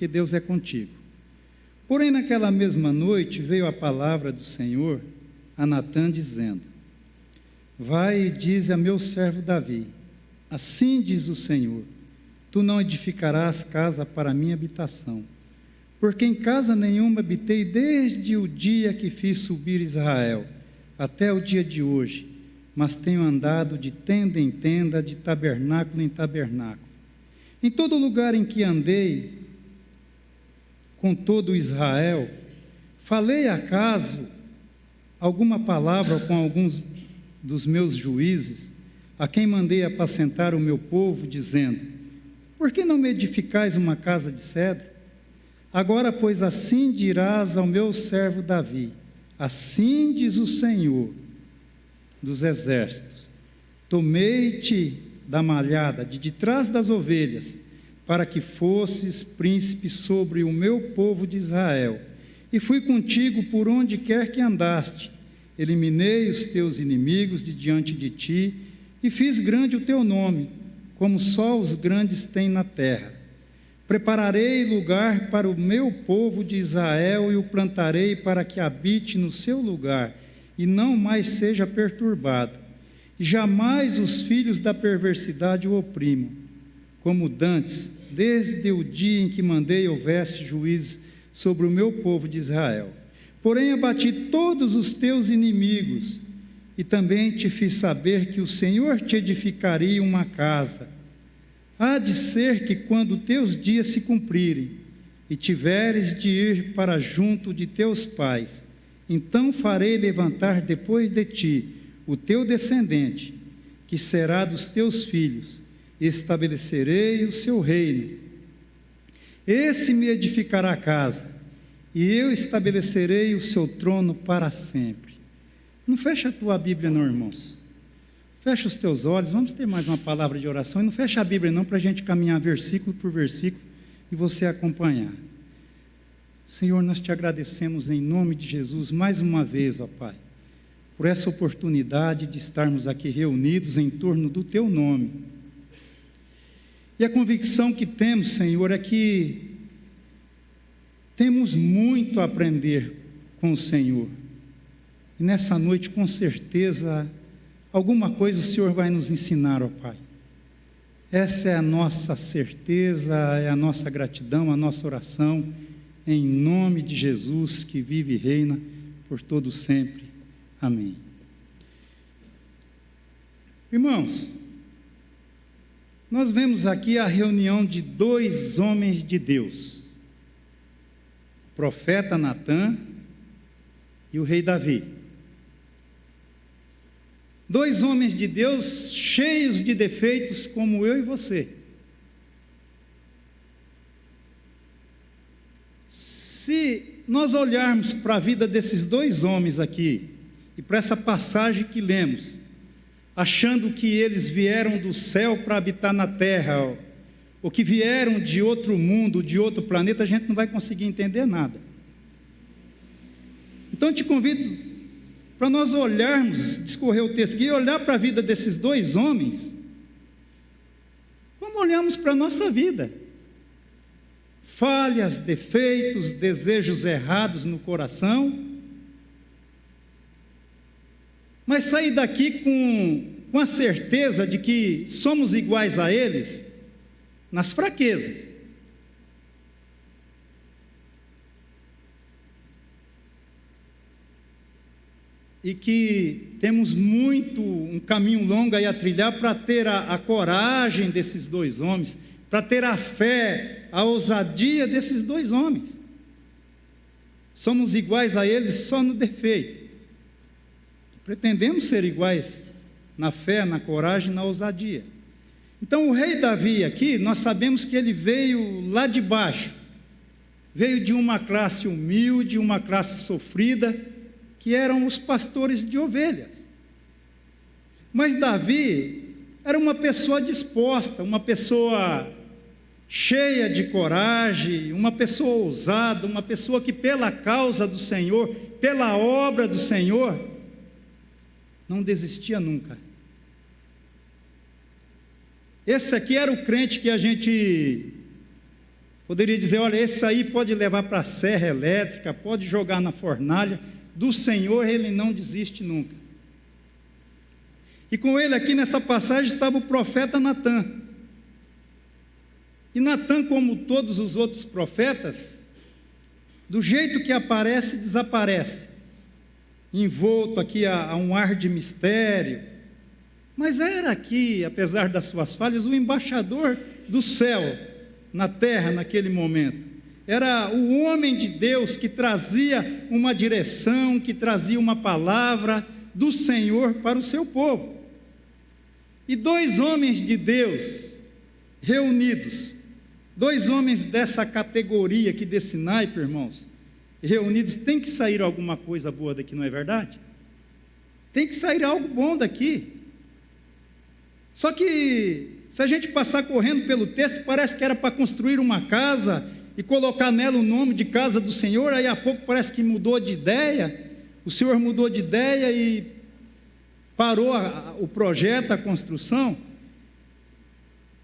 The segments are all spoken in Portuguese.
porque Deus é contigo. Porém, naquela mesma noite veio a palavra do Senhor a Natã, dizendo: vai e dize a meu servo Davi, assim diz o Senhor, tu não edificarás casa para a minha habitação, porque em casa nenhuma habitei desde o dia que fiz subir Israel, até o dia de hoje, mas tenho andado de tenda em tenda, de tabernáculo em tabernáculo. Em todo lugar em que andei, com todo Israel, falei acaso alguma palavra com alguns dos meus juízes, a quem mandei apacentar o meu povo, dizendo: por que não me edificais uma casa de cedro? Agora, pois, assim dirás ao meu servo Davi: assim diz o Senhor dos exércitos, tomei-te da malhada, de trás das ovelhas, para que fosses príncipe sobre o meu povo de Israel, e fui contigo por onde quer que andaste, eliminei os teus inimigos de diante de ti, e fiz grande o teu nome, como só os grandes têm na terra. Prepararei lugar para o meu povo de Israel, e o plantarei para que habite no seu lugar, e não mais seja perturbado, e jamais os filhos da perversidade o oprimam, como dantes, desde o dia em que mandei houvesse juízes sobre o meu povo de Israel. Porém abati todos os teus inimigos, e também te fiz saber que o Senhor te edificaria uma casa. Há de ser que quando teus dias se cumprirem, e tiveres de ir para junto de teus pais, então farei levantar depois de ti o teu descendente, que será dos teus filhos, e estabelecerei o seu reino. Esse me edificará a casa, e eu estabelecerei o seu trono para sempre. Não fecha a tua Bíblia não, irmãos. Fecha os teus olhos, vamos ter mais uma palavra de oração, e não fecha a Bíblia não, para a gente caminhar versículo por versículo, e você acompanhar. Senhor, nós te agradecemos em nome de Jesus, mais uma vez, ó Pai, por essa oportunidade de estarmos aqui reunidos em torno do teu nome. E a convicção que temos, Senhor, é que temos muito a aprender com o Senhor. E nessa noite, com certeza, alguma coisa o Senhor vai nos ensinar, ó Pai. Essa é a nossa certeza, é a nossa gratidão, a nossa oração, em nome de Jesus, que vive e reina por todo sempre. Amém. Irmãos, nós vemos aqui a reunião de dois homens de Deus, o profeta Natã e o rei Davi. Dois homens de Deus cheios de defeitos como eu e você. Se nós olharmos para a vida desses dois homens aqui, e para essa passagem que lemos, achando que eles vieram do céu para habitar na terra, ou que vieram de outro mundo, de outro planeta, a gente não vai conseguir entender nada. Então eu te convido para nós olharmos, discorrer o texto aqui, e olhar para a vida desses dois homens, como olhamos para a nossa vida. Falhas, defeitos, desejos errados no coração, mas sair daqui com a certeza de que somos iguais a eles nas fraquezas. E que temos um caminho longo aí a trilhar para ter a coragem desses dois homens, para ter a fé, a ousadia desses dois homens. Somos iguais a eles só no defeito. Pretendemos ser iguais na fé, na coragem, na ousadia. Então o rei Davi aqui, nós sabemos que ele veio lá de baixo, veio de uma classe humilde, uma classe sofrida, que eram os pastores de ovelhas. Mas Davi era uma pessoa disposta, uma pessoa cheia de coragem, uma pessoa ousada, uma pessoa que pela causa do Senhor, pela obra do Senhor, não desistia nunca. Esse aqui era o crente que a gente Poderia dizer, olha, esse aí pode levar para a serra elétrica, pode jogar na fornalha, do Senhor ele não desiste nunca. E com ele aqui nessa passagem estava o profeta Natã. E Natã, como todos os outros profetas, do jeito que aparece, desaparece, envolto aqui a um ar de mistério, mas era aqui, apesar das suas falhas, o embaixador do céu na terra naquele momento. Era o homem de Deus que trazia uma direção, que trazia uma palavra do Senhor para o seu povo. E dois homens de Deus reunidos, dois homens dessa categoria aqui, desse naipe, irmãos, reunidos, tem que sair alguma coisa boa daqui, não é verdade? Tem que sair algo bom daqui. Só que, se a gente passar correndo pelo texto, parece que era para construir uma casa e colocar nela o nome de casa do Senhor, aí a pouco parece que mudou de ideia, o Senhor mudou de ideia e parou o projeto, a construção.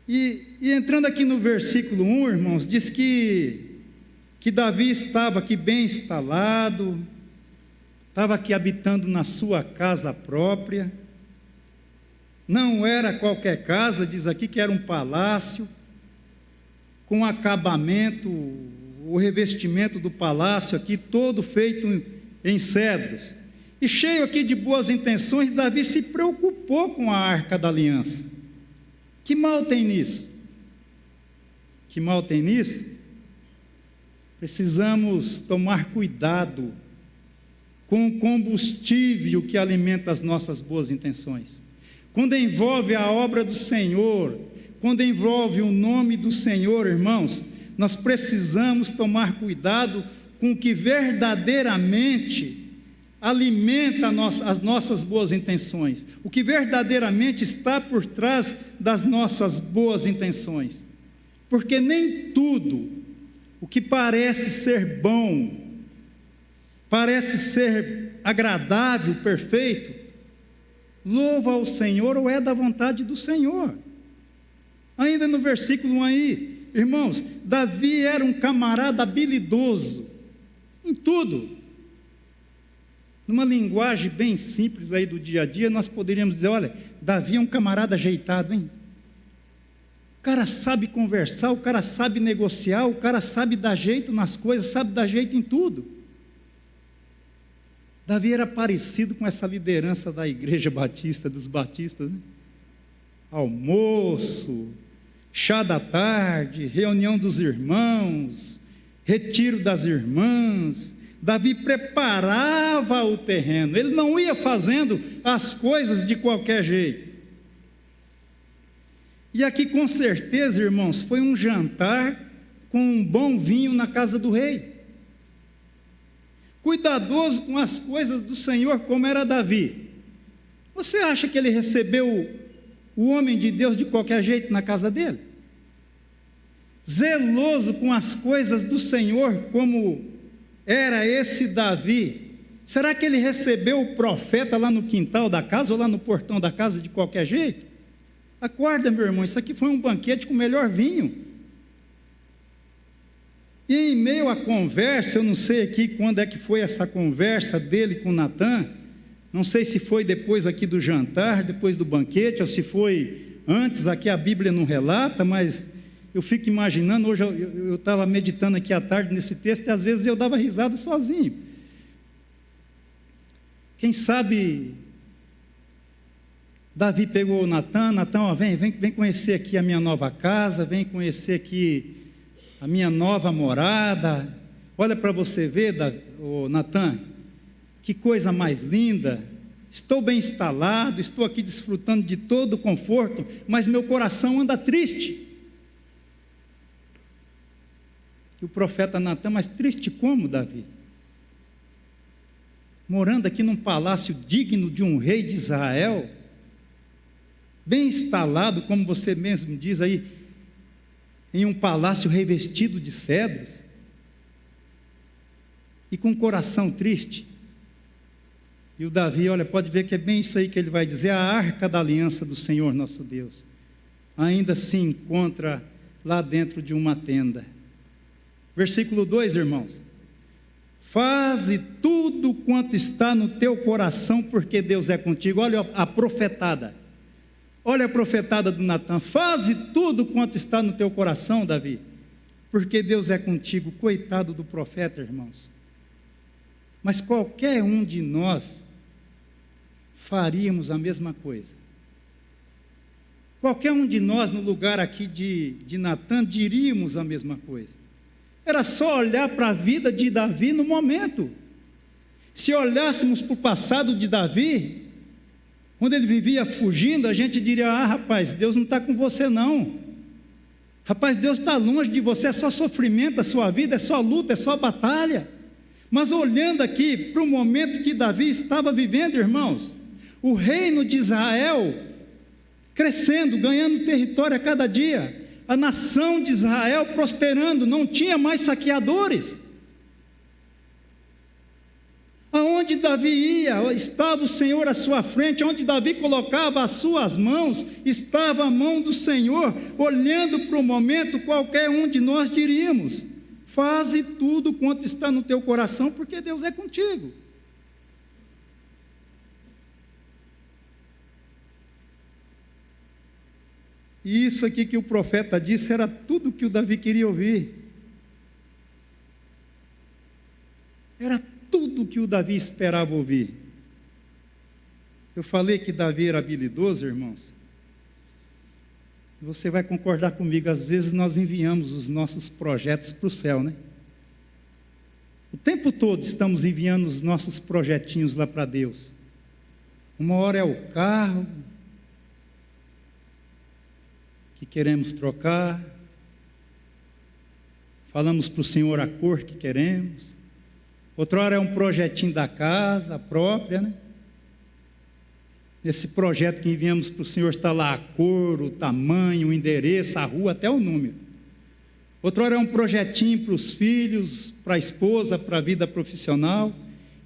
E entrando aqui no versículo 1, irmãos, diz que Davi estava aqui bem instalado, estava aqui habitando na sua casa própria, não era qualquer casa, diz aqui que era um palácio, com acabamento, o revestimento do palácio aqui, todo feito em cedros, e cheio aqui de boas intenções. Davi se preocupou com a arca da aliança. Que mal tem nisso? Que mal tem nisso? Precisamos tomar cuidado com o combustível que alimenta as nossas boas intenções. Quando envolve a obra do Senhor, quando envolve o nome do Senhor, irmãos, nós precisamos tomar cuidado com o que verdadeiramente alimenta as nossas boas intenções, o que verdadeiramente está por trás das nossas boas intenções, porque nem tudo o que parece ser bom, parece ser agradável, perfeito, louva ao Senhor ou é da vontade do Senhor. Ainda no versículo 1 aí, irmãos, Davi era um camarada habilidoso em tudo. Numa linguagem bem simples aí do dia a dia, nós poderíamos dizer, olha, Davi é um camarada ajeitado, hein? O cara sabe conversar, o cara sabe negociar, o cara sabe dar jeito nas coisas, sabe dar jeito em tudo. Davi era parecido com essa liderança da Igreja Batista, dos batistas, né? Almoço, chá da tarde, reunião dos irmãos, retiro das irmãs. Davi preparava o terreno, ele não ia fazendo as coisas de qualquer jeito. E aqui com certeza, irmãos, foi um jantar com um bom vinho na casa do rei. Cuidadoso com as coisas do Senhor, como era Davi. Você acha que ele recebeu o homem de Deus de qualquer jeito na casa dele? Zeloso com as coisas do Senhor, como era esse Davi. Será que ele recebeu o profeta lá no quintal da casa ou lá no portão da casa de qualquer jeito? Acorda, meu irmão, isso aqui foi um banquete com o melhor vinho. E em meio à conversa, eu não sei aqui quando é que foi essa conversa dele com Natã, não sei se foi depois aqui do jantar, depois do banquete, ou se foi antes, aqui a Bíblia não relata, mas eu fico imaginando, hoje eu estava meditando aqui à tarde nesse texto, e às vezes eu dava risada sozinho. Quem sabe Davi pegou Natã, ó, vem conhecer aqui a minha nova casa, vem conhecer aqui a minha nova morada, olha para você ver, Natã, que coisa mais linda, estou bem instalado, estou aqui desfrutando de todo o conforto, mas meu coração anda triste. E o profeta Natã, mas triste como, Davi? Morando aqui num palácio digno de um rei de Israel, bem instalado, como você mesmo diz aí, em um palácio revestido de cedros, e com o coração triste. E o Davi, olha, pode ver que é bem isso aí que ele vai dizer, a arca da aliança do Senhor nosso Deus, ainda se encontra lá dentro de uma tenda. Versículo 2, irmãos. Faze tudo quanto está no teu coração, porque Deus é contigo. Olha a profetada. Olha a profetada do Natan. Faze tudo quanto está no teu coração, Davi, porque Deus é contigo. Coitado do profeta, irmãos. Mas qualquer um de nós faríamos a mesma coisa. Qualquer um de nós no lugar aqui de Natan diríamos a mesma coisa. Era só olhar para a vida de Davi no momento. Se olhássemos para o passado de Davi, quando ele vivia fugindo, a gente diria: ah, rapaz, Deus não está com você não. Rapaz, Deus está longe de você, é só sofrimento a sua vida, é só luta, é só batalha. Mas olhando aqui para o momento que Davi estava vivendo, irmãos, o reino de Israel crescendo, ganhando território a cada dia, a nação de Israel prosperando, não tinha mais saqueadores. Aonde Davi ia, estava o Senhor à sua frente. Onde Davi colocava as suas mãos, estava a mão do Senhor. Olhando para o momento, qualquer um de nós diríamos: faze tudo quanto está no teu coração, porque Deus é contigo. E isso aqui que o profeta disse era tudo que o Davi queria ouvir. Era tudo que o Davi esperava ouvir. Eu falei que Davi era habilidoso, irmãos. Você vai concordar comigo, às vezes nós enviamos os nossos projetos para o céu, né? O tempo todo estamos enviando os nossos projetinhos lá para Deus. Uma hora é o carro que queremos trocar, falamos para o Senhor a cor que queremos. Outra hora é um projetinho da casa própria, né? Esse projeto que enviamos para o Senhor está lá a cor, o tamanho, o endereço, a rua, até o número. Outra hora é um projetinho para os filhos, para a esposa, para a vida profissional.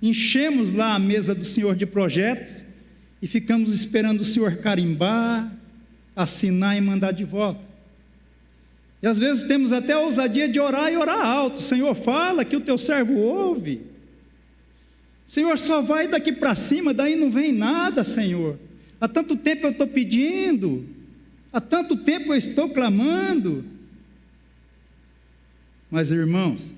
Enchemos lá a mesa do Senhor de projetos e ficamos esperando o Senhor carimbar, assinar e mandar de volta. E às vezes temos até a ousadia de orar e orar alto: Senhor, fala que o teu servo ouve. Senhor, só vai daqui para cima, daí não vem nada, Senhor. Há tanto tempo eu estou pedindo, há tanto tempo eu estou clamando. Mas, irmãos,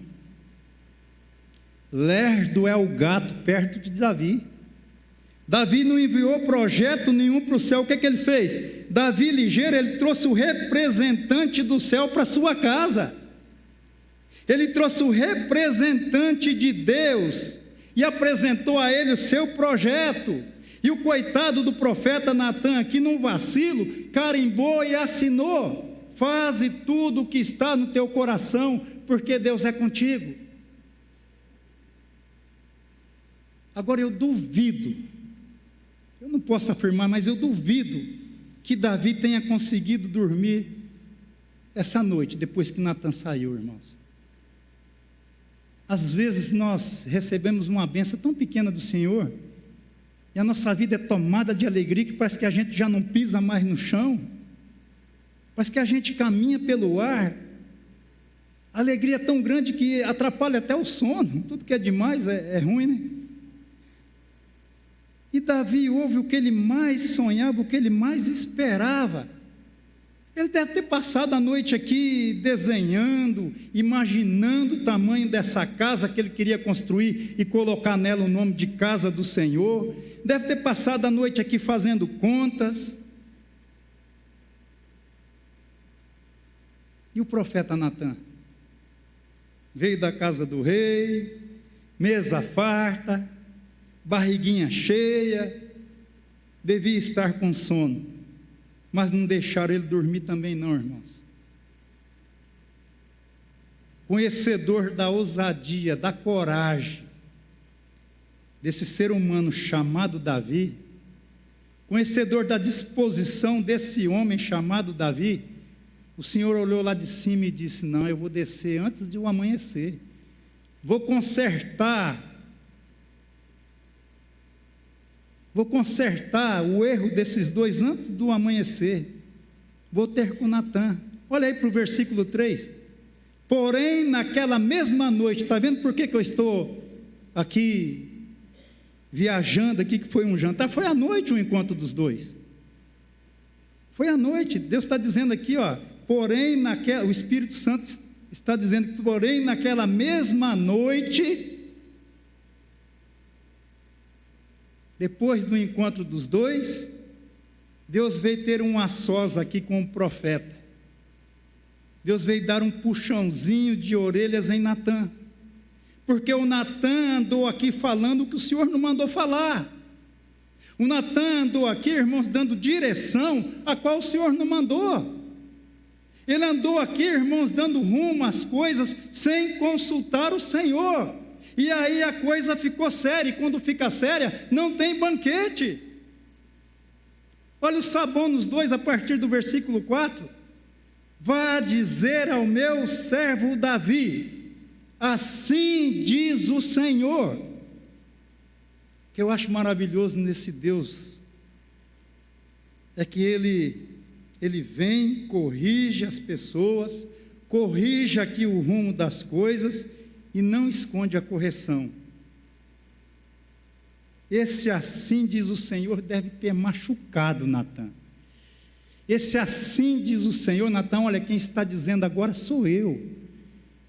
lerdo é o gato perto de Davi. Davi não enviou projeto nenhum para o céu. O que ele fez? Davi ligeiro, ele trouxe o representante do céu para sua casa. Ele trouxe o representante de Deus e apresentou a ele o seu projeto. E o coitado do profeta Natan aqui, num vacilo, carimbou e assinou: faze tudo o que está no teu coração, porque Deus é contigo. Agora eu duvido, eu não posso afirmar, mas eu duvido que Davi tenha conseguido dormir essa noite, depois que Natan saiu, irmãos. Às vezes nós recebemos uma bênção tão pequena do Senhor, e a nossa vida é tomada de alegria, que parece que a gente já não pisa mais no chão, parece que a gente caminha pelo ar. A alegria é tão grande que atrapalha até o sono. Tudo que é demais é ruim, né? E Davi ouve o que ele mais sonhava, o que ele mais esperava. Ele deve ter passado a noite aqui desenhando, imaginando o tamanho dessa casa que ele queria construir e colocar nela o nome de casa do Senhor. Deve ter passado a noite aqui fazendo contas. E o profeta Natan veio da casa do rei, mesa farta, barriguinha cheia, devia estar com sono, mas não deixaram ele dormir também não, irmãos. Conhecedor da ousadia, da coragem desse ser humano chamado Davi, conhecedor da disposição desse homem chamado Davi, o Senhor olhou lá de cima e disse: não, eu vou descer antes de o amanhecer, vou consertar o erro desses dois antes do amanhecer, vou ter com Natan. Olha aí para o versículo 3, Porém, naquela mesma noite, está vendo por que eu estou aqui, viajando aqui, que foi um jantar? Foi à noite o encontro dos dois. Foi à noite. Deus está dizendo aqui, ó, porém, o Espírito Santo está dizendo que, porém, naquela mesma noite, depois do encontro dos dois, Deus veio ter um a sós aqui com o profeta. Deus veio dar um puxãozinho de orelhas em Natã, porque o Natã andou aqui falando o que o Senhor não mandou falar. O Natã andou aqui, irmãos, dando direção a qual o Senhor não mandou. Ele andou aqui, irmãos, dando rumo às coisas sem consultar o Senhor. E aí a coisa ficou séria, e quando fica séria, não tem banquete. Olha o sabão nos dois, a partir do versículo 4. Vá dizer ao meu servo Davi, assim diz o Senhor. O que eu acho maravilhoso nesse Deus é que Ele vem, corrige as pessoas, corrige aqui o rumo das coisas e não esconde a correção. Esse assim diz o Senhor deve ter machucado Natã. Esse assim diz o Senhor, Natã, olha, quem está dizendo agora sou eu,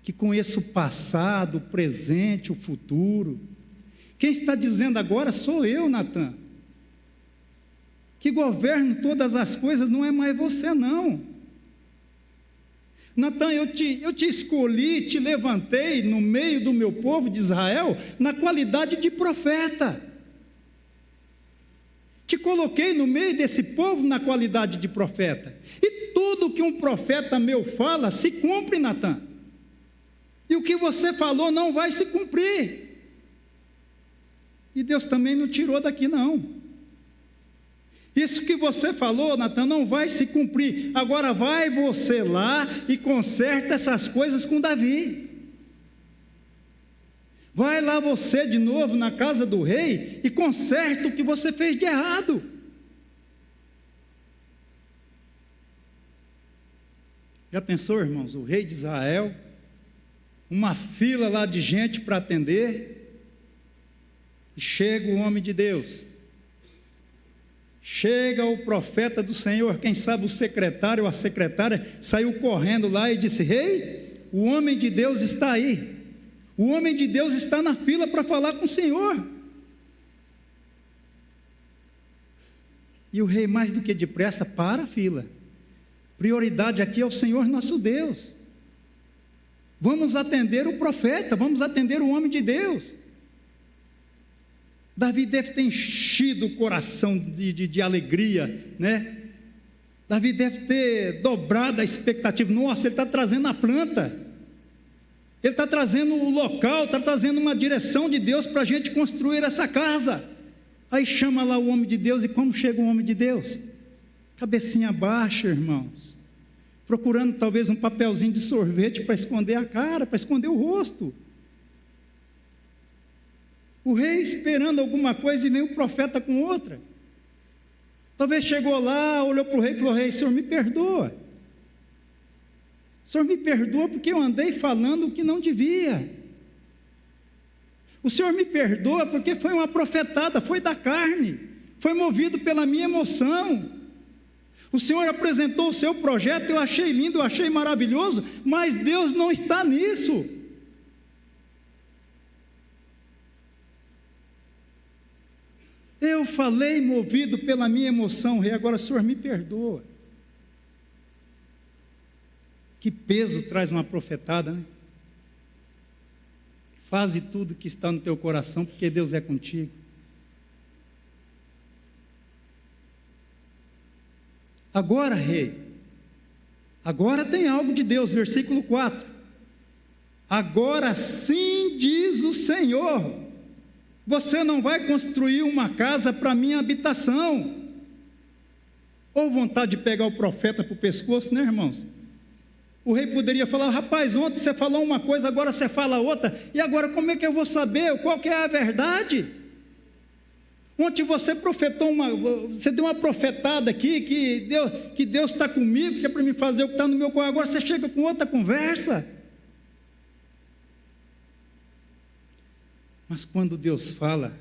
que conheço o passado, o presente, o futuro. Quem está dizendo agora sou eu, Natã, que governo todas as coisas, não é mais você não. Natã, eu te escolhi, te levantei no meio do meu povo de Israel, na qualidade de profeta. Te coloquei no meio desse povo na qualidade de profeta. E tudo que um profeta meu fala, se cumpre, Natã. E o que você falou não vai se cumprir. E Deus também não tirou daqui, não. Isso que você falou, Natã, não vai se cumprir. Agora vai você lá e conserta essas coisas com Davi. Vai lá você de novo na casa do rei e conserta o que você fez de errado. Já pensou, irmãos, o rei de Israel, uma fila lá de gente para atender, e chega o homem de Deus, chega o profeta do Senhor, quem sabe o secretário ou a secretária, saiu correndo lá e disse, rei, o homem de Deus está aí. O homem de Deus está na fila para falar com o Senhor. E o rei, mais do que depressa, para a fila. Prioridade aqui é o Senhor nosso Deus. Vamos atender o profeta, vamos atender o homem de Deus. Davi deve ter enchido o coração de alegria, né? Davi deve ter dobrado a expectativa. Nossa, ele está trazendo a planta. Ele está trazendo o local, está trazendo uma direção de Deus para a gente construir essa casa. Aí chama lá o homem de Deus, e como chega o homem de Deus? Cabecinha baixa, irmãos, procurando talvez um papelzinho de sorvete para esconder a cara, para esconder o rosto. O rei esperando alguma coisa e vem o profeta com outra. Talvez chegou lá, olhou para o rei e falou, rei, o senhor me perdoa. O Senhor me perdoa porque eu andei falando o que não devia. O Senhor me perdoa porque foi uma profetada, foi da carne, foi movido pela minha emoção. O Senhor apresentou o seu projeto, eu achei lindo, eu achei maravilhoso, mas Deus não está nisso. Eu falei movido pela minha emoção, rei, agora o Senhor me perdoa. Que peso traz uma profetada, né? Faze tudo que está no teu coração, porque Deus é contigo. Agora, rei, agora tem algo de Deus, versículo 4. Agora sim diz o Senhor, você não vai construir uma casa para minha habitação. Ou vontade de pegar o profeta para o pescoço, né, irmãos? O rei poderia falar, rapaz, ontem você falou uma coisa, agora você fala outra, e agora como é que eu vou saber qual que é a verdade? Ontem você profetou você deu uma profetada aqui, que Deus está comigo, que é para me fazer o que está no meu coração, agora você chega com outra conversa. Mas quando Deus fala,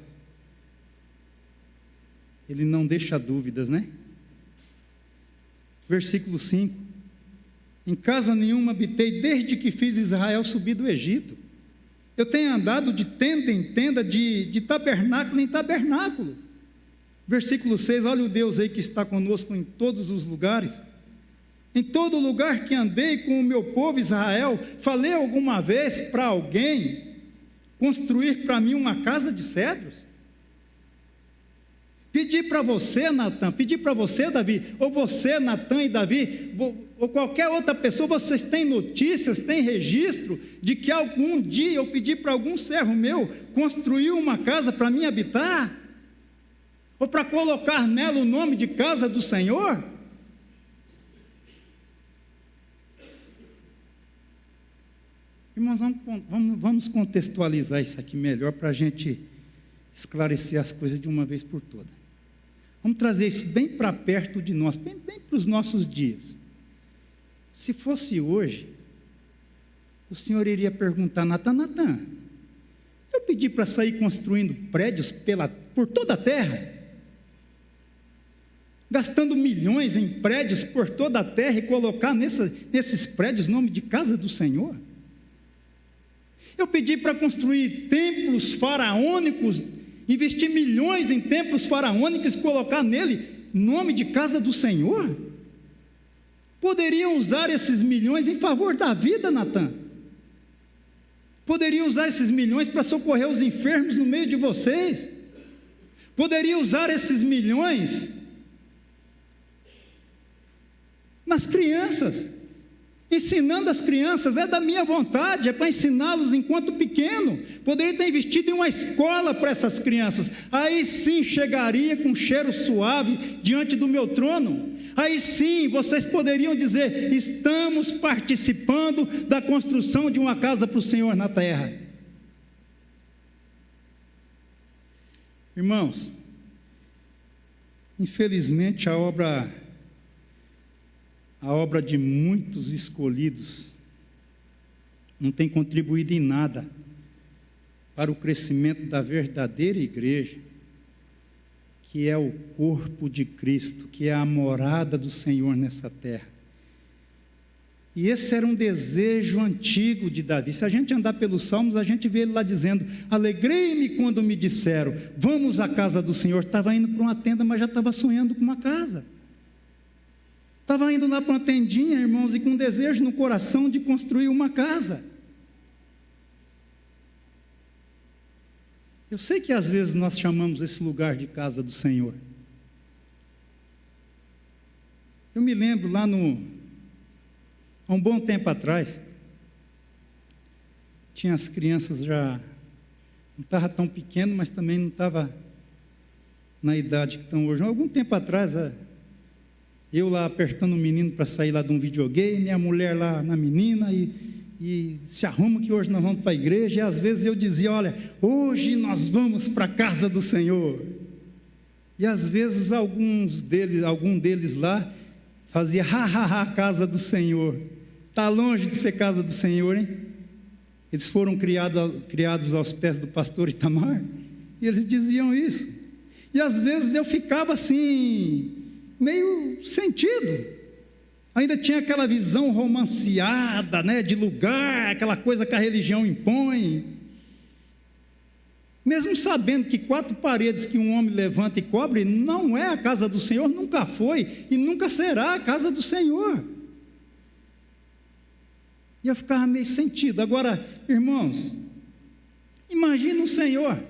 Ele não deixa dúvidas, né? Versículo 5: em casa nenhuma habitei desde que fiz Israel subir do Egito. Eu tenho andado de tenda em tenda, de tabernáculo em tabernáculo. Versículo 6, olha o Deus aí que está conosco em todos os lugares. Em todo lugar que andei com o meu povo Israel, falei alguma vez para alguém construir para mim uma casa de cedros? Pedi para você, Natan, pedi para você, Davi, ou você, Natan e Davi, ou qualquer outra pessoa, vocês têm notícias, têm registro de que algum dia eu pedi para algum servo meu construir uma casa para mim habitar? Ou para colocar nela o nome de casa do Senhor? Irmãos, vamos contextualizar isso aqui melhor para a gente esclarecer as coisas de uma vez por todas. Vamos trazer isso bem para perto de nós, bem para os nossos dias. Se fosse hoje, o Senhor iria perguntar: Natan, eu pedi para sair construindo prédios por toda a terra, gastando milhões em prédios por toda a terra e colocar nesses prédios o nome de casa do Senhor? Eu pedi para construir templos faraônicos, investir milhões em templos faraônicos e colocar nele nome de casa do Senhor? Poderiam usar esses milhões em favor da vida, Natan. Poderiam usar esses milhões para socorrer os enfermos no meio de vocês. Poderiam usar esses milhões nas crianças, ensinando as crianças. É da minha vontade, é para ensiná-los enquanto pequeno. Poderia ter investido em uma escola para essas crianças. Aí sim chegaria com cheiro suave diante do meu trono. Aí sim vocês poderiam dizer: estamos participando da construção de uma casa para o Senhor na terra. Irmãos, infelizmente a obra de muitos escolhidos não tem contribuído em nada para o crescimento da verdadeira igreja, que é o corpo de Cristo, que é a morada do Senhor nessa terra. E esse era um desejo antigo de Davi. Se a gente andar pelos Salmos, a gente vê ele lá dizendo: alegrei-me quando me disseram, vamos à casa do Senhor. Estava indo para uma tenda, mas já estava sonhando com uma casa. Estava indo lá para uma tendinha, irmãos, e com desejo no coração de construir uma casa. Eu sei que às vezes nós chamamos esse lugar de casa do Senhor. Eu me lembro lá há um bom tempo atrás, tinha as crianças já, não estava tão pequeno, mas também não estava na idade que estão hoje. Algum tempo atrás, eu lá apertando o menino para sair lá de um videogame, a mulher lá na menina, e se arruma que hoje nós vamos para a igreja. E às vezes eu dizia: olha, hoje nós vamos para a casa do Senhor. E às vezes algum deles lá fazia: casa do Senhor. Está longe de ser casa do Senhor, hein? Eles foram criados aos pés do pastor Itamar, e eles diziam isso. E às vezes eu ficava assim, meio sentido. Ainda tinha aquela visão romanceada, né, de lugar, aquela coisa que a religião impõe. Mesmo sabendo que 4 paredes que um homem levanta e cobre não é a casa do Senhor, nunca foi e nunca será a casa do Senhor. E eu ficava meio sentido. Agora, irmãos, imagina o Senhor.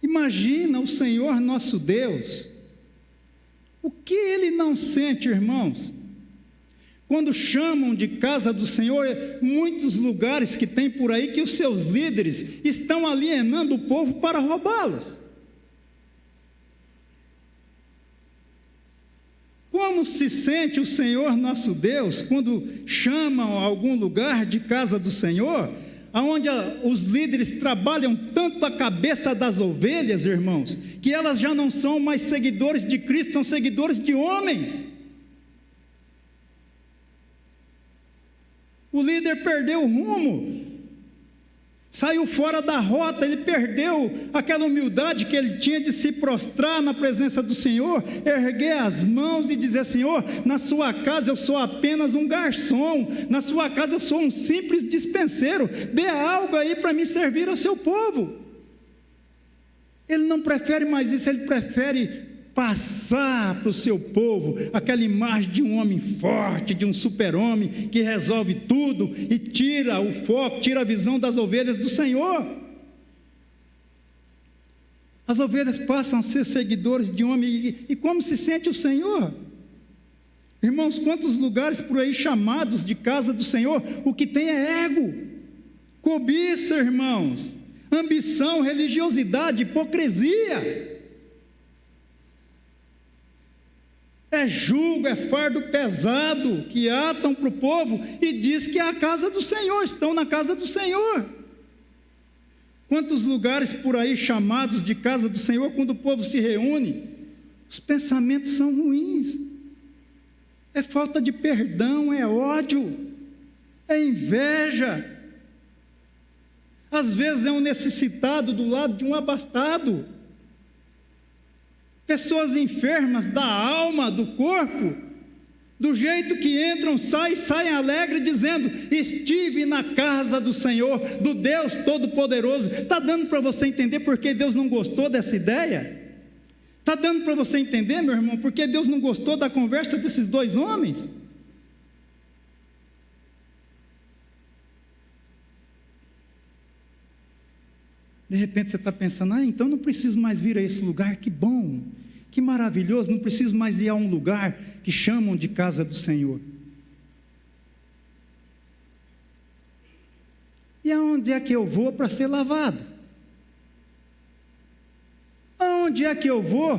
Imagina o Senhor nosso Deus. O que Ele não sente, irmãos? Quando chamam de casa do Senhor, muitos lugares que tem por aí que os seus líderes estão alienando o povo para roubá-los. Como se sente o Senhor nosso Deus quando chamam algum lugar de casa do Senhor, onde os líderes trabalham tanto a cabeça das ovelhas, irmãos, que elas já não são mais seguidores de Cristo, são seguidores de homens. O líder perdeu o rumo. saiu fora da rota, ele perdeu aquela humildade que ele tinha de se prostrar na presença do Senhor, erguer as mãos e dizer: Senhor, na sua casa eu sou apenas um garçom, na sua casa eu sou um simples dispenseiro, dê algo aí para me servir ao seu povo. Ele não prefere mais isso, ele prefere passar para o seu povo aquela imagem de um homem forte, de um super-homem que resolve tudo e tira o foco, tira a visão das ovelhas do Senhor. As ovelhas passam a ser seguidores de homem, e como se sente o Senhor? Irmãos, quantos lugares por aí chamados de casa do Senhor, o que tem é ego, cobiça, irmãos, ambição, religiosidade, hipocrisia. É jugo, é fardo pesado que atam para o povo e diz que é a casa do Senhor, estão na casa do Senhor. Quantos lugares por aí chamados de casa do Senhor, quando o povo se reúne, os pensamentos são ruins, é falta de perdão, é ódio, é inveja. Às vezes é um necessitado do lado de um abastado. Pessoas enfermas da alma, do corpo, do jeito que entram, saem alegres, dizendo: estive na casa do Senhor, do Deus Todo-Poderoso. Está dando para você entender porque Deus não gostou dessa ideia? Está dando para você entender, meu irmão, porque Deus não gostou da conversa desses dois homens? De repente você está pensando: então não preciso mais vir a esse lugar, que bom, que maravilhoso, não preciso mais ir a um lugar que chamam de casa do Senhor. E aonde é que eu vou para ser lavado? Aonde é que eu vou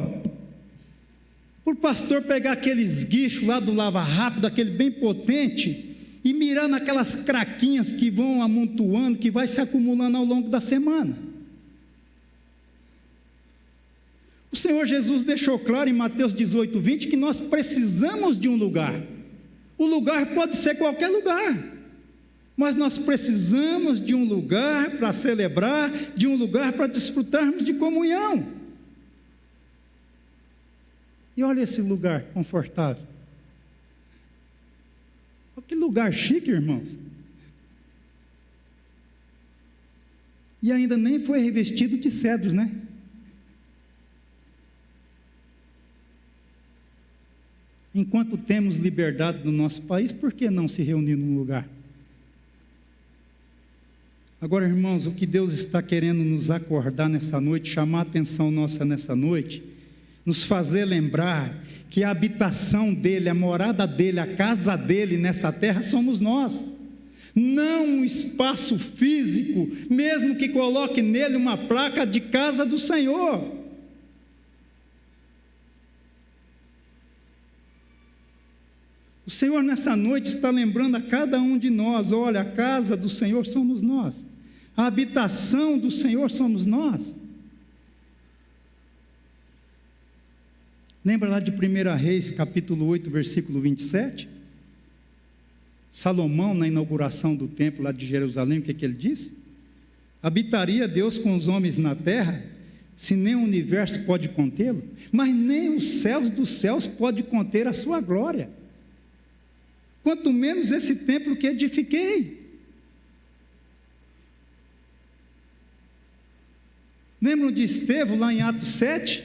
para o pastor pegar aqueles guichos lá do Lava Rápido, aquele bem potente, e mirar naquelas craquinhas que vão amontoando, que vai se acumulando ao longo da semana? O Senhor Jesus deixou claro em Mateus 18:20 que nós precisamos de um lugar. O lugar pode ser qualquer lugar, mas nós precisamos de um lugar para celebrar, de um lugar para desfrutarmos de comunhão. E olha esse lugar confortável. Que lugar chique, irmãos. E ainda nem foi revestido de cedros, né? Enquanto temos liberdade no nosso país, por que não se reunir num lugar? Agora, irmãos, o que Deus está querendo nos acordar nessa noite, chamar a atenção nossa nessa noite, nos fazer lembrar que a habitação dele, a morada dele, a casa dele nessa terra somos nós. Não um espaço físico, mesmo que coloque nele uma placa de casa do Senhor. O Senhor nessa noite está lembrando a cada um de nós: olha, a casa do Senhor somos nós, a habitação do Senhor somos nós. Lembra lá de 1 Reis, capítulo 8, versículo 27? Salomão, na inauguração do templo lá de Jerusalém, o que ele disse? Habitaria Deus com os homens na terra, se nem o universo pode contê-lo, mas nem os céus dos céus pode conter a sua glória. Quanto menos esse templo que edifiquei. Lembram de Estevão lá em Atos 7?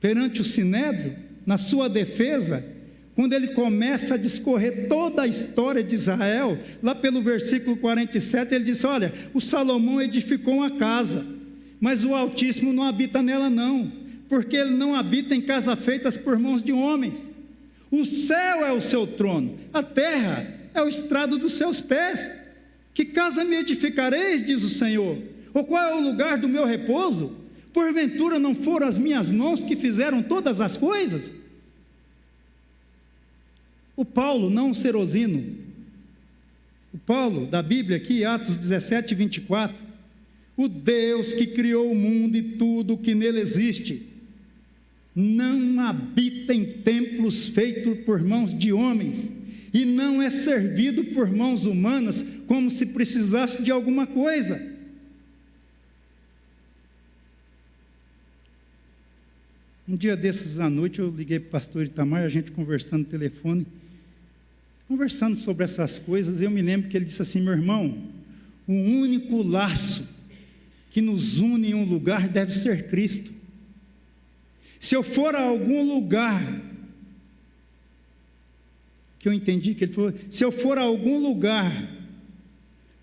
Perante o Sinédrio, na sua defesa, quando ele começa a discorrer toda a história de Israel, lá pelo versículo 47, ele diz: olha, o Salomão edificou uma casa, mas o Altíssimo não habita nela não, porque ele não habita em casa feitas por mãos de homens. O céu é o seu trono, a terra é o estrado dos seus pés. Que casa me edificareis, diz o Senhor? Ou qual é o lugar do meu repouso? Porventura não foram as minhas mãos que fizeram todas as coisas? O Paulo, não o Serosino, o Paulo da Bíblia aqui, Atos 17, 24, o Deus que criou o mundo e tudo o que nele existe, não habita em templos feitos por mãos de homens, e não é servido por mãos humanas, como se precisasse de alguma coisa. Um dia desses à noite eu liguei para o pastor Itamar, a gente conversando no telefone, conversando sobre essas coisas, eu me lembro que ele disse assim: meu irmão, o único laço que nos une em um lugar deve ser Cristo. Se eu for a algum lugar, que eu entendi que ele falou, se eu for a algum lugar,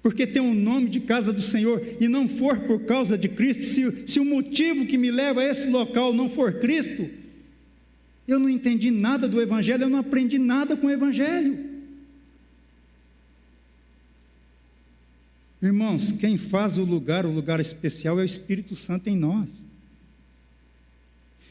porque tem um nome de casa do Senhor, e não for por causa de Cristo, se o motivo que me leva a esse local não for Cristo, eu não entendi nada do Evangelho, eu não aprendi nada com o Evangelho. Irmãos, quem faz o lugar especial é o Espírito Santo em nós.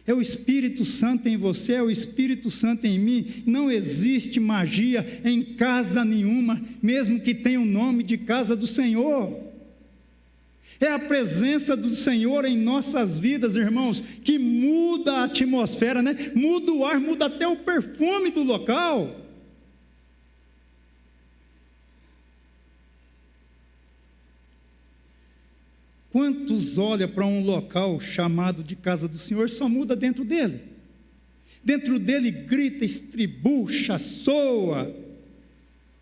É o Espírito Santo em você, é o Espírito Santo em mim. Não existe magia em casa nenhuma, mesmo que tenha o nome de casa do Senhor. É a presença do Senhor em nossas vidas, irmãos, que muda a atmosfera, né? Muda o ar, muda até o perfume do local. Quantos olham para um local chamado de casa do Senhor, só muda dentro dele. Dentro dele grita, estribucha, soa,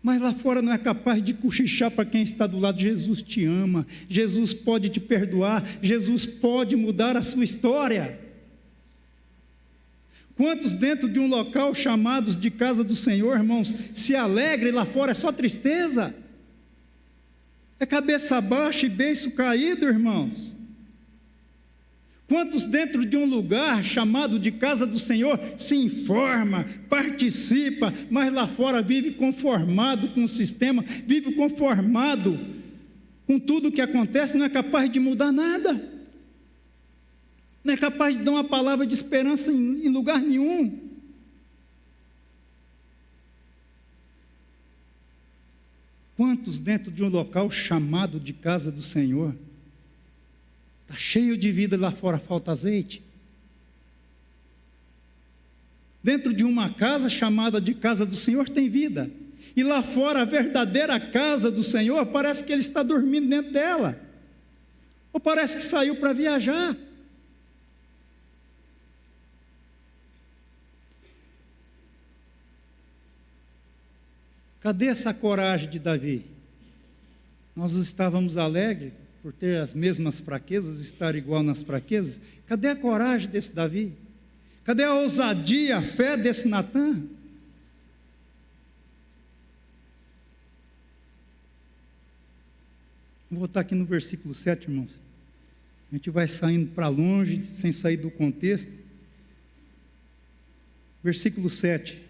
mas lá fora não é capaz de cochichar para quem está do lado. Jesus te ama, Jesus pode te perdoar, Jesus pode mudar a sua história. Quantos dentro de um local chamados de casa do Senhor, irmãos, se alegram e lá fora é só tristeza? É cabeça baixa e beiço caído, irmãos. Quantos dentro de um lugar chamado de casa do Senhor se informa, participa, mas lá fora vive conformado com o sistema, vive conformado com tudo o que acontece, não é capaz de mudar nada, não é capaz de dar uma palavra de esperança em lugar nenhum. Quantos dentro de um local chamado de casa do Senhor, está cheio de vida, lá fora falta azeite? Dentro de uma casa chamada de casa do Senhor tem vida, e lá fora a verdadeira casa do Senhor, parece que ele está dormindo dentro dela, ou parece que saiu para viajar. Cadê essa coragem de Davi? Nós estávamos alegres por ter as mesmas fraquezas, estar igual nas fraquezas. Cadê a coragem desse Davi? Cadê a ousadia, a fé desse Natã? Vou voltar aqui no versículo 7, irmãos. A gente vai saindo para longe, sem sair do contexto. Versículo 7.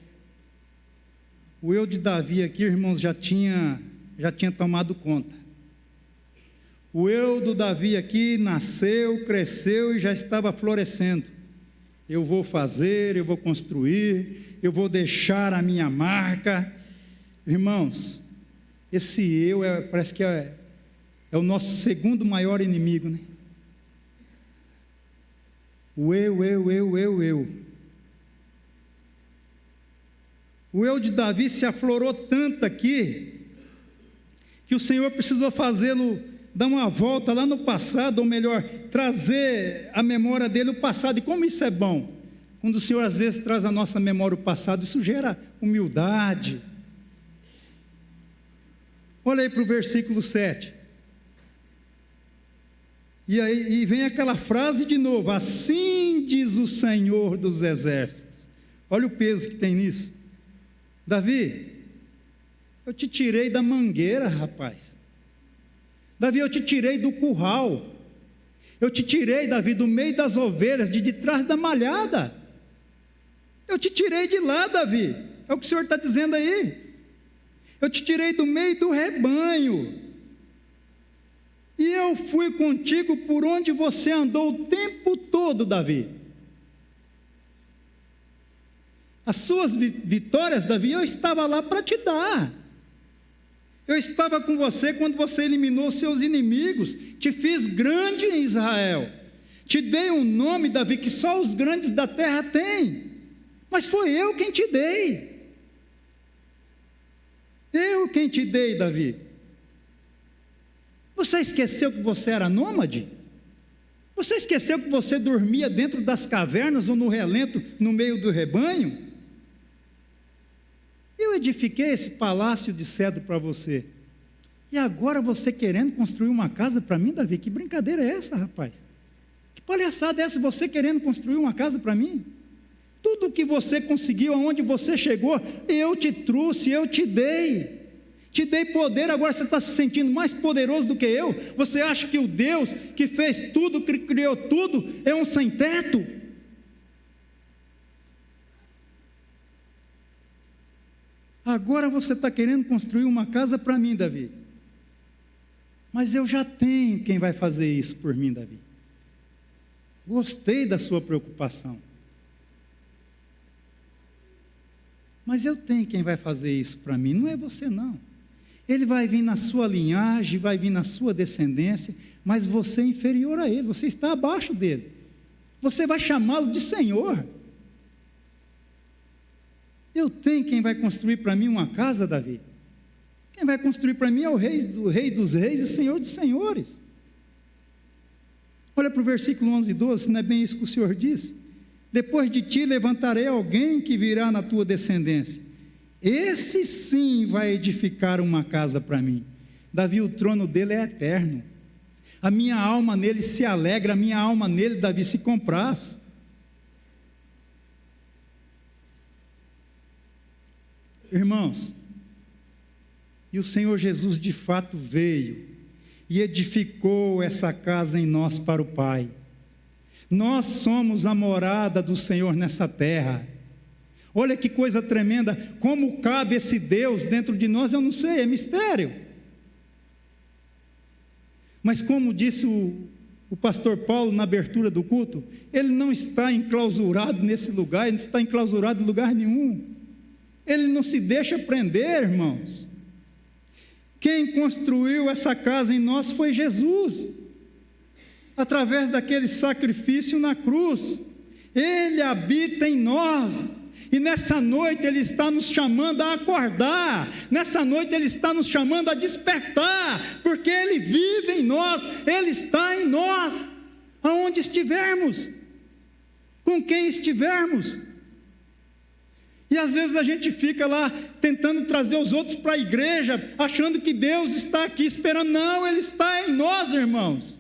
O eu de Davi aqui, irmãos, já tinha tomado conta. O eu do Davi aqui nasceu, cresceu e já estava florescendo. Eu vou fazer, eu vou construir, eu vou deixar a minha marca. Irmãos, esse eu parece que é o nosso segundo maior inimigo, né? O eu. O eu de Davi se aflorou tanto aqui, que o Senhor precisou fazê-lo dar uma volta lá no passado, ou melhor, trazer à memória dele o passado. E como isso é bom? Quando o Senhor às vezes traz à nossa memória o passado, isso gera humildade. Olha aí para o versículo 7. E vem aquela frase de novo: assim diz o Senhor dos exércitos. Olha o peso que tem nisso. Davi, eu te tirei da mangueira, rapaz. Davi, eu te tirei do curral. Eu te tirei, Davi, do meio das ovelhas, de trás da malhada. Eu te tirei de lá, Davi. É o que o Senhor está dizendo aí. Eu te tirei do meio do rebanho. E eu fui contigo por onde você andou o tempo todo, Davi. As suas vitórias, Davi, eu estava lá para te dar. Eu estava com você quando você eliminou seus inimigos. Te fiz grande em Israel. Te dei um nome, Davi, que só os grandes da terra têm. Mas foi eu quem te dei. Eu quem te dei, Davi. Você esqueceu que você era nômade? Você esqueceu que você dormia dentro das cavernas ou no relento, no meio do rebanho? Eu edifiquei esse palácio de cedro para você. E agora você querendo construir uma casa para mim, Davi? Que brincadeira é essa, rapaz? Que palhaçada é essa, você querendo construir uma casa para mim? Tudo que você conseguiu, aonde você chegou, eu te trouxe, eu te dei. Te dei poder, agora você está se sentindo mais poderoso do que eu? Você acha que o Deus que fez tudo, que criou tudo, é um sem-teto? Agora você está querendo construir uma casa para mim, Davi. Mas eu já tenho quem vai fazer isso por mim, Davi. Gostei da sua preocupação. Mas eu tenho quem vai fazer isso para mim, não é você não. Ele vai vir na sua linhagem, vai vir na sua descendência, mas você é inferior a ele, você está abaixo dele. Você vai chamá-lo de Senhor. Eu tenho quem vai construir para mim uma casa, Davi. Quem vai construir para mim é o Rei dos Reis e Senhor dos Senhores. Olha para o versículo 11 e 12, não é bem isso que o Senhor diz? Depois de ti levantarei alguém que virá na tua descendência. Esse sim vai edificar uma casa para mim. Davi, o trono dele é eterno. A minha alma nele se alegra, a minha alma nele, Davi, se compraz. Irmãos, e o Senhor Jesus de fato veio e edificou essa casa em nós para o Pai. Nós somos a morada do Senhor nessa terra. Olha que coisa tremenda, como cabe esse Deus dentro de nós, eu não sei, é mistério. Mas como disse o pastor Paulo na abertura do culto, ele não está enclausurado nesse lugar, ele não está enclausurado em lugar nenhum. Ele não se deixa prender, irmãos. Quem construiu essa casa em nós foi Jesus, através daquele sacrifício na cruz. Ele habita em nós. E nessa noite Ele está nos chamando a acordar, nessa noite Ele está nos chamando a despertar, porque Ele vive em nós, Ele está em nós, aonde estivermos, com quem estivermos. E às vezes a gente fica lá tentando trazer os outros para a igreja, achando que Deus está aqui esperando. Não, Ele está em nós, irmãos.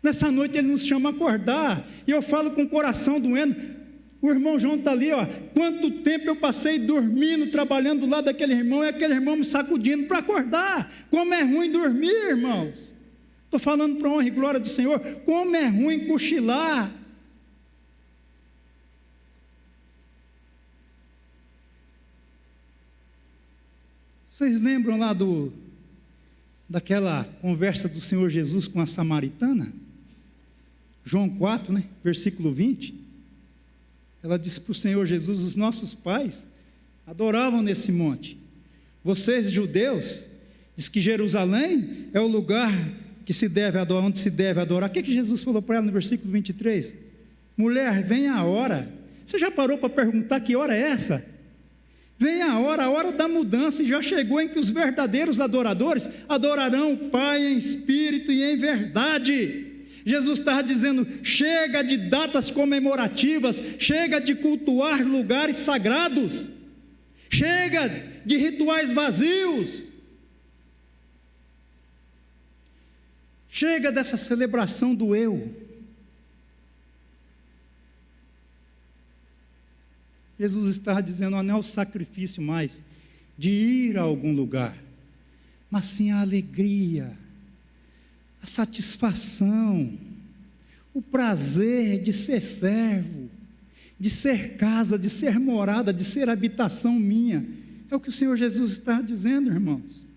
Nessa noite Ele nos chama a acordar, e eu falo com o coração doendo. O irmão João está ali, ó. Quanto tempo eu passei dormindo, trabalhando do lado daquele irmão, e aquele irmão me sacudindo para acordar. Como é ruim dormir, irmãos. Estou falando para a honra e glória do Senhor. Como é ruim cochilar. Vocês lembram lá daquela conversa do Senhor Jesus com a samaritana? João 4, né? Versículo 20. Ela disse para o Senhor Jesus: os nossos pais adoravam nesse monte. Vocês, judeus, diz que Jerusalém é o lugar que se deve adorar, onde se deve adorar. O que Jesus falou para ela no versículo 23? Mulher, vem a hora. Você já parou para perguntar que hora é essa? Vem a hora da mudança, e já chegou em que os verdadeiros adoradores adorarão o Pai em espírito e em verdade. Jesus estava dizendo: chega de datas comemorativas, chega de cultuar lugares sagrados, chega de rituais vazios, chega dessa celebração do eu. Jesus estava dizendo: não é o sacrifício mais de ir a algum lugar, mas sim a alegria, a satisfação, o prazer de ser servo, de ser casa, de ser morada, de ser habitação minha. É o que o Senhor Jesus está dizendo, irmãos.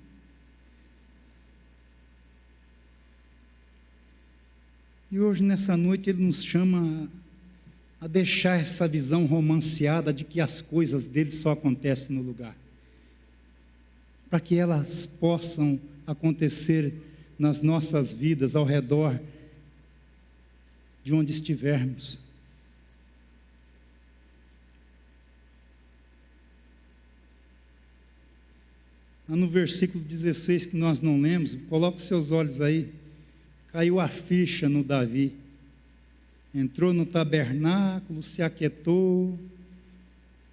E hoje, nessa noite, Ele nos chama a deixar essa visão romanceada de que as coisas dele só acontecem no lugar, para que elas possam acontecer nas nossas vidas, ao redor de onde estivermos. Lá no versículo 16 que nós não lemos, coloque seus olhos aí, caiu a ficha no Davi. Entrou no tabernáculo, se aquietou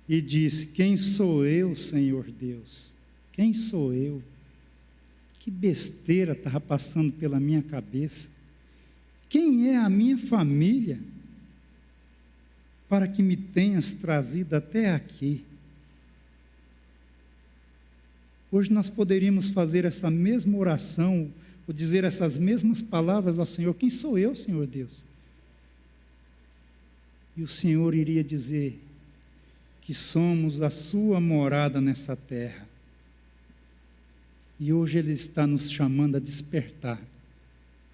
e disse: quem sou eu, Senhor Deus? Quem sou eu? Que besteira estava passando pela minha cabeça. Quem é a minha família para que me tenhas trazido até aqui? Hoje nós poderíamos fazer essa mesma oração, ou dizer essas mesmas palavras ao Senhor: quem sou eu, Senhor Deus? E o Senhor iria dizer que somos a sua morada nessa terra. E hoje Ele está nos chamando a despertar,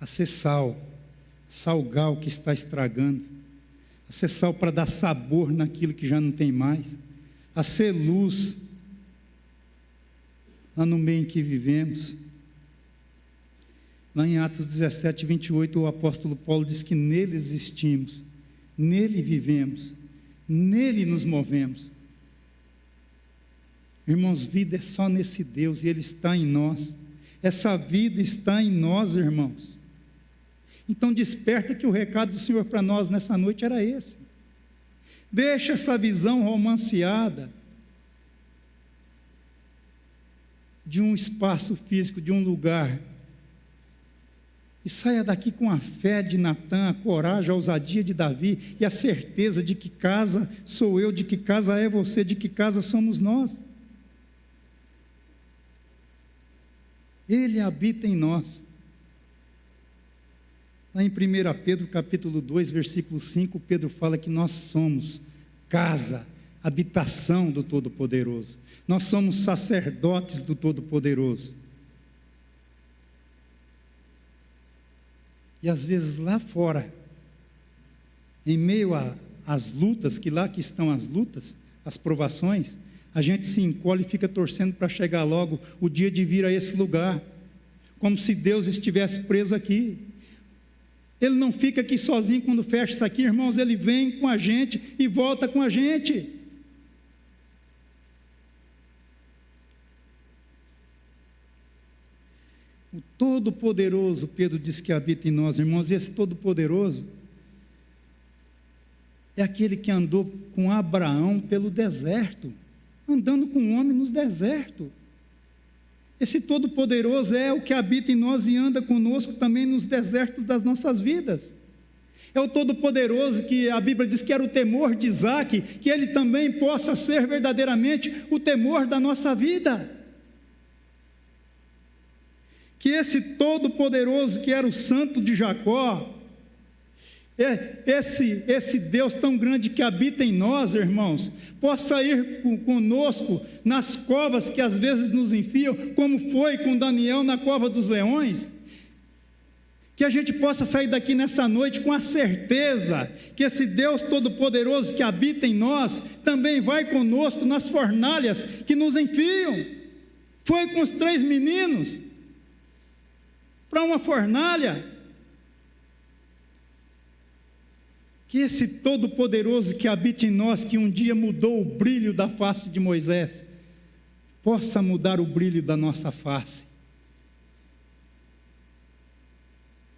a ser sal, salgar o que está estragando, a ser sal para dar sabor naquilo que já não tem mais, a ser luz lá no meio em que vivemos. Lá em Atos 17, 28, o apóstolo Paulo diz que nele existimos, nele vivemos, nele nos movemos. Irmãos, vida é só nesse Deus e Ele está em nós. Essa vida está em nós, irmãos. Então desperta, que o recado do Senhor para nós nessa noite era esse. Deixa essa visão romanceada de um espaço físico, de um lugar, e saia daqui com a fé de Natã, a coragem, a ousadia de Davi e a certeza de que casa sou eu, de que casa é você, de que casa somos nós. Ele habita em nós. Lá em 1 Pedro capítulo 2, versículo 5, Pedro fala que nós somos casa, habitação do Todo-Poderoso. Nós somos sacerdotes do Todo-Poderoso. E às vezes lá fora, em meio às lutas, que lá que estão as lutas, as provações, a gente se encolhe e fica torcendo para chegar logo o dia de vir a esse lugar, como se Deus estivesse preso aqui. Ele não fica aqui sozinho quando fecha isso aqui, irmãos, Ele vem com a gente e volta com a gente. O Todo-Poderoso, Pedro diz que habita em nós, irmãos, e esse Todo-Poderoso é aquele que andou com Abraão pelo deserto, andando com o homem nos desertos. Esse Todo-Poderoso é o que habita em nós e anda conosco também nos desertos das nossas vidas. É o Todo-Poderoso que a Bíblia diz que era o temor de Isaac, que ele também possa ser verdadeiramente o temor da nossa vida. Que esse Todo-Poderoso que era o Santo de Jacó, esse Deus tão grande que habita em nós, irmãos, possa ir conosco nas covas que às vezes nos enfiam, como foi com Daniel na cova dos leões. Que a gente possa sair daqui nessa noite com a certeza que esse Deus Todo-Poderoso que habita em nós, também vai conosco nas fornalhas que nos enfiam. Foi com os 3 meninos para uma fornalha. Que esse Todo-Poderoso que habita em nós, que um dia mudou o brilho da face de Moisés, possa mudar o brilho da nossa face,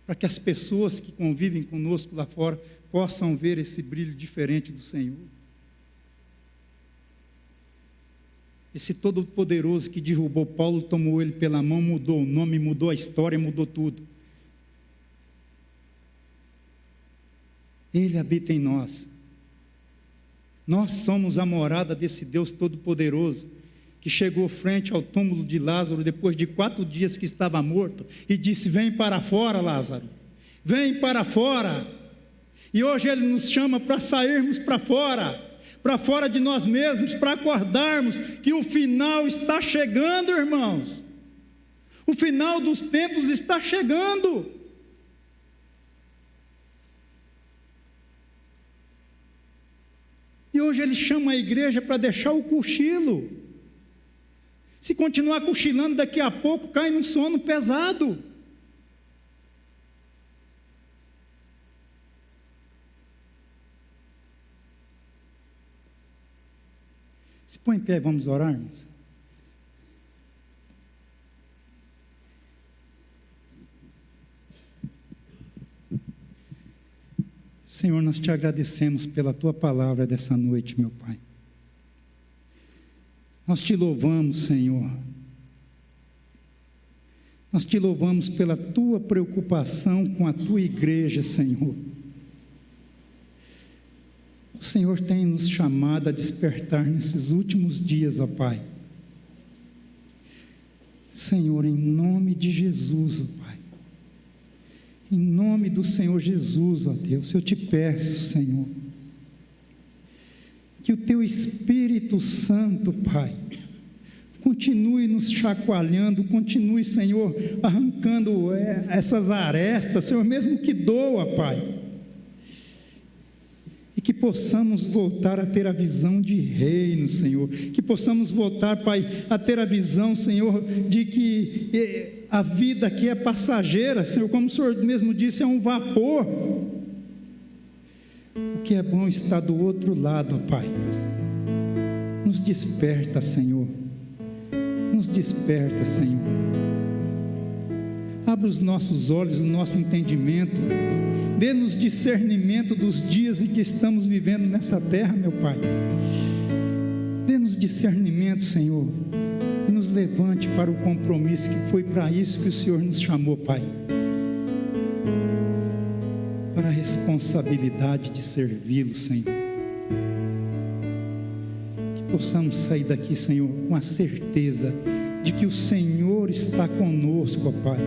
para que as pessoas que convivem conosco lá fora possam ver esse brilho diferente do Senhor. Esse Todo-Poderoso que derrubou Paulo, tomou ele pela mão, mudou o nome, mudou a história, mudou tudo. Ele habita em nós. Nós somos a morada desse Deus Todo-Poderoso, que chegou frente ao túmulo de Lázaro, depois de 4 dias que estava morto, e disse: vem para fora, Lázaro, vem para fora. E hoje Ele nos chama para sairmos para fora de nós mesmos, para acordarmos que o final está chegando, irmãos. O final dos tempos está chegando. E hoje Ele chama a igreja para deixar o cochilo. Se continuar cochilando, daqui a pouco cai num sono pesado. Se põe em pé, vamos orar, irmãos. Senhor, nós te agradecemos pela tua palavra dessa noite, meu Pai. Nós te louvamos, Senhor. Nós te louvamos pela tua preocupação com a tua igreja, Senhor. O Senhor tem nos chamado a despertar nesses últimos dias, ó Pai. Senhor, em nome de Jesus, ó Pai. Em nome do Senhor Jesus, ó Deus, eu te peço, Senhor, que o teu Espírito Santo, Pai, continue nos chacoalhando, continue, Senhor, arrancando essas arestas, Senhor, mesmo que doa, Pai. E que possamos voltar a ter a visão de reino, Senhor. Que possamos voltar, Pai, a ter a visão, Senhor, de que a vida aqui é passageira, Senhor, como o Senhor mesmo disse, é um vapor. O que é bom está do outro lado, Pai. Nos desperta, Senhor. Nos desperta, Senhor. Abra os nossos olhos, o nosso entendimento. Dê-nos discernimento dos dias em que estamos vivendo nessa terra, meu Pai. Dê-nos discernimento, Senhor. E nos levante para o compromisso, que foi para isso que o Senhor nos chamou, Pai. Para a responsabilidade de servi-lo, Senhor. Que possamos sair daqui, Senhor, com a certeza de que o Senhor está conosco, ó Pai.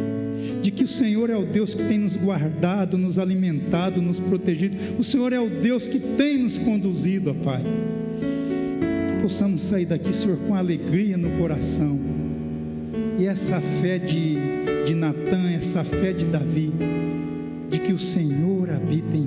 De que o Senhor é o Deus que tem nos guardado, nos alimentado, nos protegido. O Senhor é o Deus que tem nos conduzido, ó Pai. Que possamos sair daqui, Senhor, com alegria no coração. E essa fé de Natã, essa fé de Davi, de que o Senhor habita em